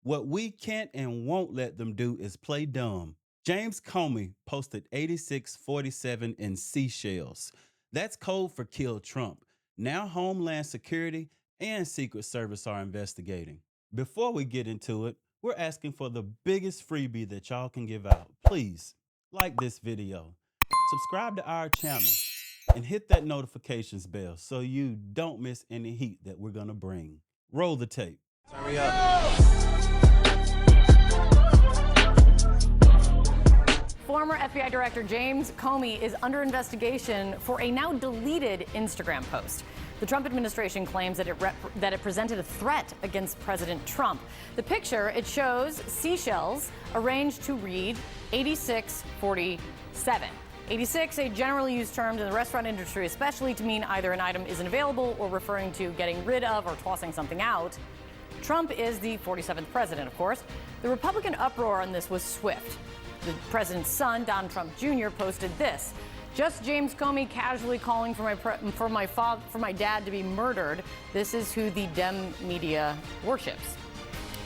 What we can't and won't let them do is play dumb. James Comey posted 8647 in Seashells. That's code for kill Trump. Now Homeland Security and Secret Service are investigating. Before we get into it, we're asking for the biggest freebie that y'all can give out. Please like this video, subscribe to our channel, and hit that notifications bell so you don't miss any heat that we're gonna bring. Roll the tape. Turn me up. Former FBI Director James Comey is under investigation for a now deleted Instagram post. The Trump administration claims that it presented a threat against President Trump. The picture, it shows seashells arranged to read 8647. 86, a generally used term in the restaurant industry, especially to mean either an item isn't available or referring to getting rid of or tossing something out. Trump is the 47th president, of course. The Republican uproar on this was swift. The president's son, Donald Trump Jr., posted this: "Just James Comey casually calling for my dad to be murdered. This is who the Dem media worships."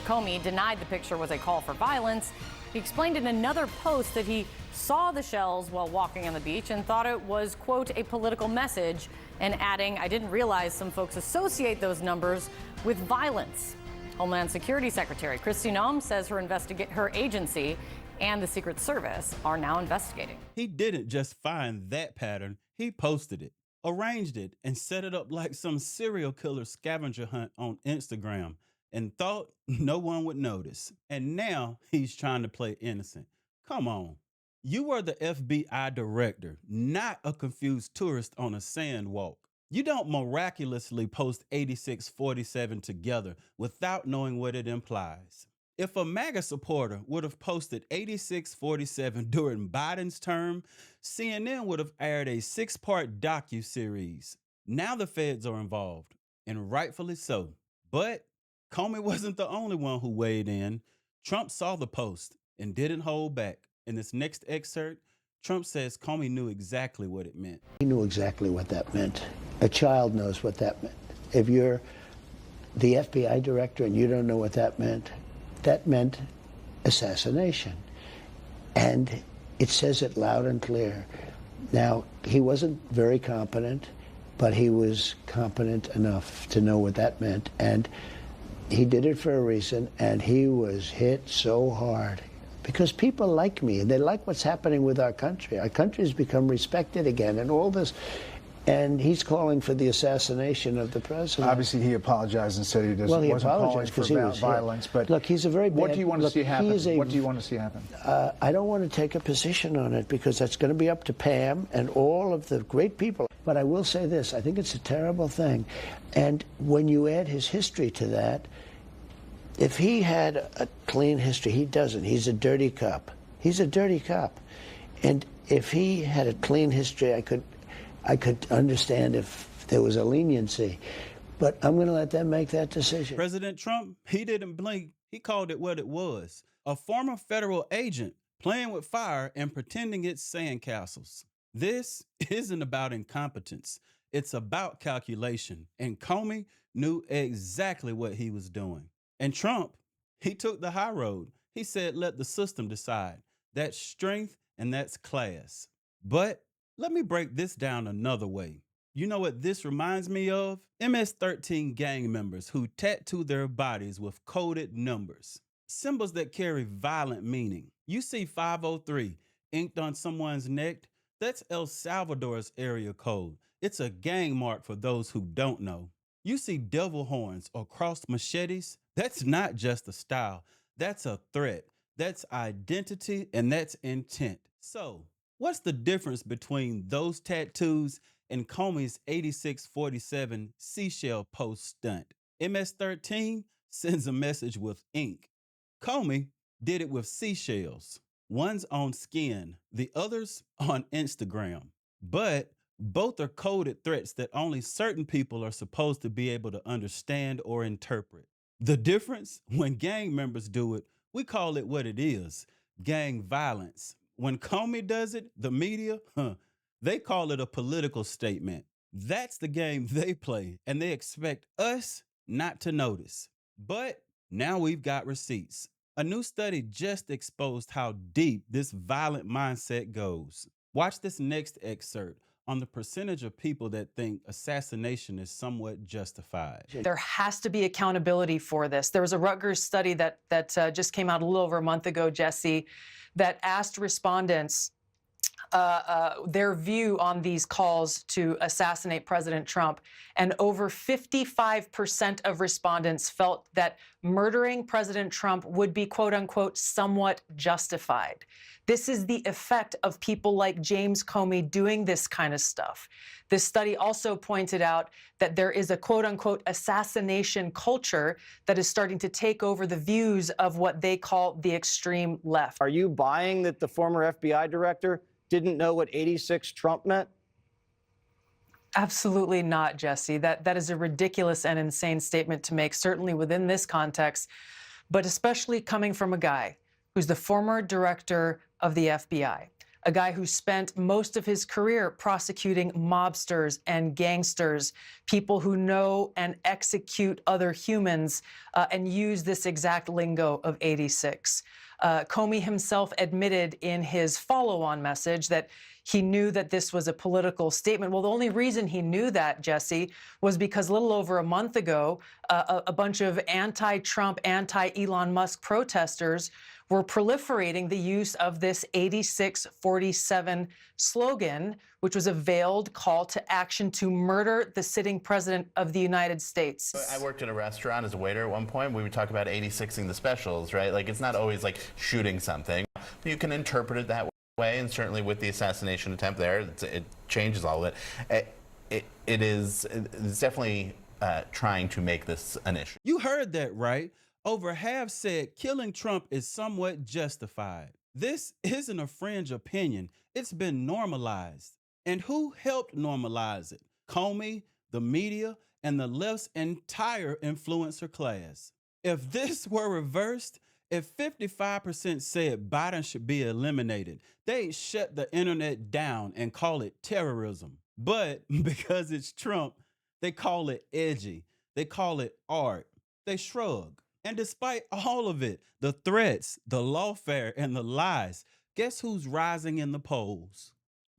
Comey denied the picture was a call for violence. He explained in another post that he saw the shells while walking on the beach and thought it was, quote, a political message, and adding, "I didn't realize some folks associate those numbers with violence." Homeland Security Secretary Kristi Noem says her agency and the Secret Service are now investigating. He didn't just find that pattern, he posted it, arranged it, and set it up like some serial killer scavenger hunt on Instagram and thought no one would notice. And now he's trying to play innocent. Come on. You were the FBI director, not a confused tourist on a sand walk. You don't miraculously post 8647 together without knowing what it implies. If a MAGA supporter would have posted 8647 during Biden's term, CNN would have aired a 6-part docu-series. Now the feds are involved, and rightfully so. But Comey wasn't the only one who weighed in. Trump saw the post and didn't hold back. In this next excerpt, Trump says Comey knew exactly what it meant. He knew exactly what that meant. A child knows what that meant. If you're the FBI director and you don't know what that meant assassination. And it says it loud and clear. Now, he wasn't very competent, but he was competent enough to know what that meant. And he did it for a reason, and he was hit so hard. Because people like me, and they like what's happening with our country. Our country's become respected again, and all this. And he's calling for the assassination of the president. Obviously, he apologized and said he doesn't. Well, he wasn't apologized because he was violence. But look, he's a very bad. What do you want to see happen? What do you want to see happen? I don't want to take a position on it because that's going to be up to Pam and all of the great people. But I will say this: I think it's a terrible thing, and when you add his history to that, if he had a clean history, he doesn't. He's a dirty cop. He's a dirty cop, and if he had a clean history, I could understand if there was a leniency, but I'm going to let them make that decision. President Trump, he didn't blink. He called it what it was. A former federal agent playing with fire and pretending it's sandcastles. This isn't about incompetence. It's about calculation. And Comey knew exactly what he was doing. And Trump, he took the high road. He said, let the system decide. That's strength and that's class. But let me break this down another way. You know what this reminds me of? MS-13 gang members who tattoo their bodies with coded numbers, symbols that carry violent meaning. You see 503 inked on someone's neck, that's El Salvador's area code. It's a gang mark for those who don't know. You see devil horns or crossed machetes, that's not just a style, that's a threat, that's identity, and that's intent. So, what's the difference between those tattoos and Comey's 8647 seashell post stunt? MS-13 sends a message with ink. Comey did it with seashells. One's on skin, the other's on Instagram. But both are coded threats that only certain people are supposed to be able to understand or interpret. The difference? When gang members do it, we call it what it is, gang violence. When Comey does it, the media, they call it a political statement. That's the game they play, and they expect us not to notice. But Now we've got receipts. A new study just exposed how deep this violent mindset goes. Watch this next excerpt on the percentage of people that think assassination is somewhat justified. There has to be accountability for this. There was a Rutgers study that just came out a little over a month ago, Jesse, that asked respondents their view on these calls to assassinate President Trump. And over 55% of respondents felt that murdering President Trump would be, quote unquote, somewhat justified. This is the effect of people like James Comey doing this kind of stuff. This study also pointed out that there is a, quote unquote, assassination culture that is starting to take over the views of what they call the extreme left. Are you buying that the former FBI director didn't know what 86 Trump meant? Absolutely not, Jesse. That is a ridiculous and insane statement to make, certainly within this context, but especially coming from a guy who's the former director of the FBI, a guy who spent most of his career prosecuting mobsters and gangsters, people who know and execute other humans and use this exact lingo of 86. Comey himself admitted in his follow-on message that he knew that this was a political statement. Well, the only reason he knew that, Jesse, was because a little over a month ago, a bunch of anti-Trump, anti-Elon Musk protesters were proliferating the use of this 8647 slogan, which was a veiled call to action to murder the sitting president of the United States. I worked at a restaurant as a waiter at one point. We would talk about 86ing the specials, right? Like, it's not always like shooting something. You can interpret it that way, and certainly with the assassination attempt there, it changes all of it. It's definitely trying to make this an issue. You heard that right. Over half said killing Trump is somewhat justified. This isn't a fringe opinion. It's been normalized. And who helped normalize it? Comey, the media, and the left's entire influencer class. If this were reversed, if 55% said Biden should be eliminated, they'd shut the internet down and call it terrorism. But because it's Trump, they call it edgy. They call it art. They shrug. And despite all of it, the threats, the lawfare, and the lies, guess who's rising in the polls?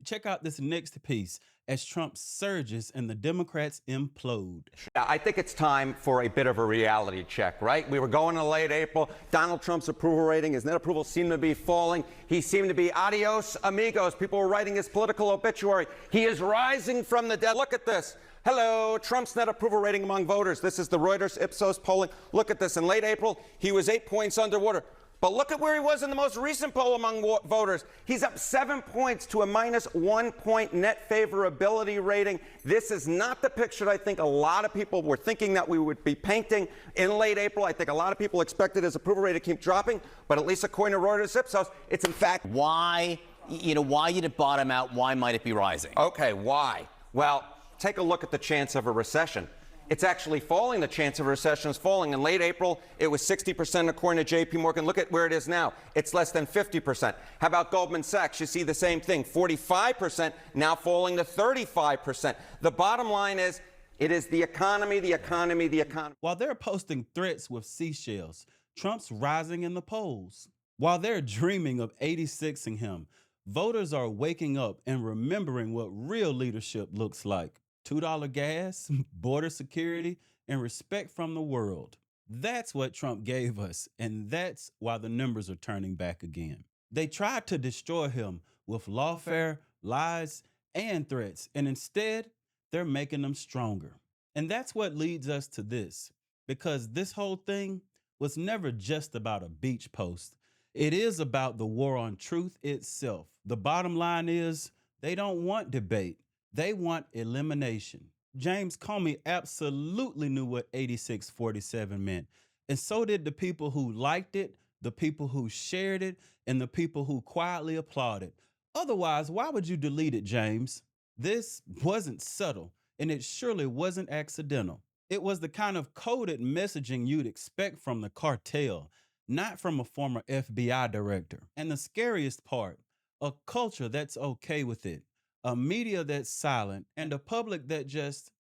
Check out this next piece as Trump surges and the Democrats implode. I think it's time for a bit of a reality check, right? We were going to late April. Donald Trump's approval rating, his net approval seemed to be falling. He seemed to be adios amigos. People were writing his political obituary. He is rising from the dead. Look at this. Hello, Trump's net approval rating among voters. This is the Reuters Ipsos polling. Look at this. In late April, he was 8 points underwater. But look at where he was in the most recent poll among voters. He's up 7 points to a -1 point net favorability rating. This is not the picture I think a lot of people were thinking that we would be painting in late April. I think a lot of people expected his approval rating to keep dropping, but at least according to Reuters Ipsos, it's in fact. Why did it bottom out? Why might it be rising? Okay, why? Well, take a look at the chance of a recession. It's actually falling. The chance of a recession is falling. In late April, it was 60% according to J.P. Morgan. Look at where it is now. It's less than 50%. How about Goldman Sachs? You see the same thing. 45%, now falling to 35%. The bottom line is, it is the economy, the economy, the economy. While they're posting threats with Seashells, Trump's rising in the polls. While they're dreaming of 86ing him, voters are waking up and remembering what real leadership looks like. $2 gas, border security, and respect from the world. That's what Trump gave us, and that's why the numbers are turning back again. They tried to destroy him with lawfare, lies, and threats, and instead, they're making them stronger. And that's what leads us to this, because this whole thing was never just about a beach post. It is about the war on truth itself. The bottom line is, they don't want debate. They want elimination. James Comey absolutely knew what 8647 meant. And so did the people who liked it, the people who shared it, and the people who quietly applauded. Otherwise, why would you delete it, James? This wasn't subtle, and it surely wasn't accidental. It was the kind of coded messaging you'd expect from the cartel, not from a former FBI director. And the scariest part, a culture that's okay with it. A media that's silent, and a public that just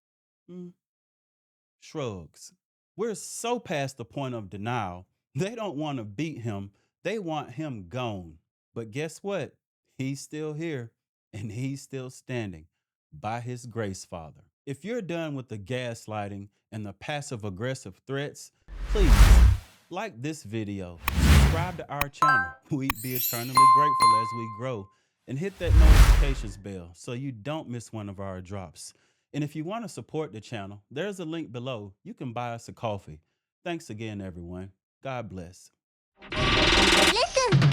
shrugs. We're so past the point of denial. They don't want to beat him. They want him gone. But guess what? He's still here and he's still standing by his grace, Father. If you're done with the gaslighting and the passive aggressive threats, please like this video, subscribe to our channel. We'd be eternally grateful as we grow, and hit that notifications bell so you don't miss one of our drops. And if you want to support the channel, there's a link below. You can buy us a coffee. Thanks again, everyone. God bless. Listen.